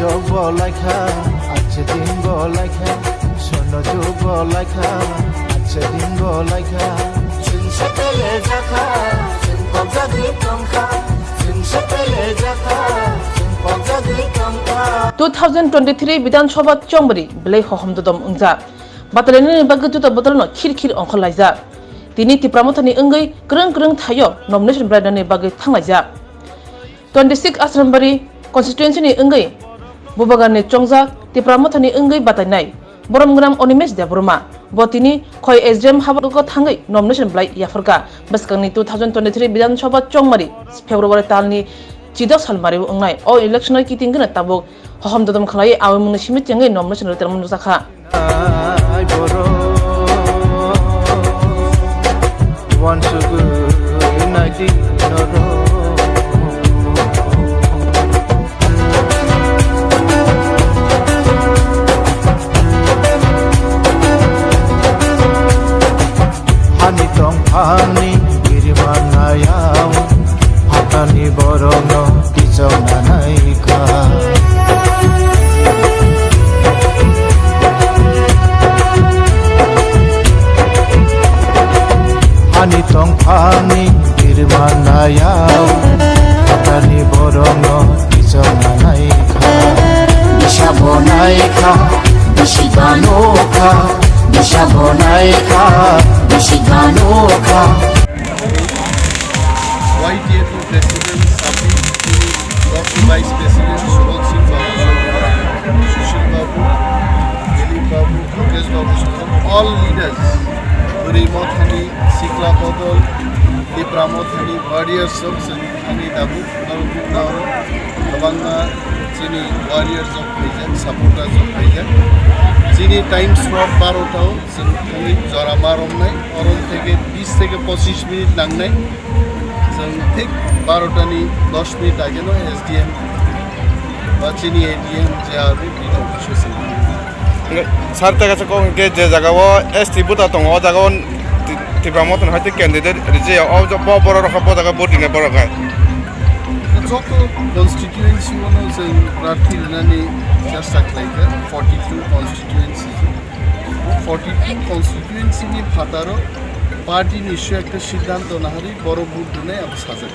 যোগ বলাইখা আছে দিন বলাইখা শোনো যোগ বলাইখা আছে দিন বলাইখা চিনসে পেলে দেখা চিনপজাদি কমখা চিনসে পেলে দেখা চিনপজাদি কমখা 2023 বিধানসভা চংবরি বেলে হহমদম উংজা বাতলেনি বাগতুত বদলনো খিরখির অংখলাইজা তিনি তিপ্রামথনি অঙ্গै ग्रं ग्रं थायो नॉमिनेशन ब्राइडनि बागै थांलायजा 26 आश्रमबारि कन्स्टिट्युएन्सिनि अङ्गै बुबागानि चंजाक तिप्रामथनि अङ्गै बातायनाय बरमग्राम अनिमेश देबरमा बतिनि खय एसडीएम हाबाखौ थाङै नॉमिनेशन ब्लाइ याफरका बसकांनि 2023 विधानसभा चंमारि फेब्रुवारि तालनि चिदक सालमारि अंनाय अ इलेक्शन किटिंगना ताबो हहमदम खलाय आवमुनि सिमितिङै नॉमिनेशन रेतरमनु जाखा Once a good night in a row. Honey tong honey, irmana yao, hatani borono, kisona naika. Hani tong hani irmana yao hatani borono kisona naika bishabonaika bishiganoka bishabonaika bishiganoka YTF President Safi, Dr. Vice President Subal Singh Babu, Sushil Babu, Dilip Babu, Mukesh Babu, all leaders. Purimathani, Sikla Bodol, Tipramathani, warriors of Hani Dabu, Nalukundao, Lavanga, Chini warriors of Bhajan, supporters of Bhajan. Chini time slot Barotao, Chini Zara Maromnai, Orom Teke, 20 থেকে 25 minute লাগনাই ঠিক 12টানি 10 minute আগে নয় SDM বা চিনি ADM যে হবে এটা অফিসে সার থেকে আছে কোন কে যে জায়গা ও এসটি বুতা দङ জায়গা তিপ্রামতন হয়তো ক্যান্ডিডেট যে ও বড় রকম জায়গা ভোটিং এ বড় গায় যত কনস্টিটিউয়েন্সি মনে যে প্রার্থী নানি জাস্ট লাইক 42 কনস্টিটিউয়েন্সি 42 কনস্টিটিউয়েন্সি নি ফাতারো পার্টি নিশ্চয় একটা সিদ্ধান্ত না হারি বড় ভোট নেই আবার সাজা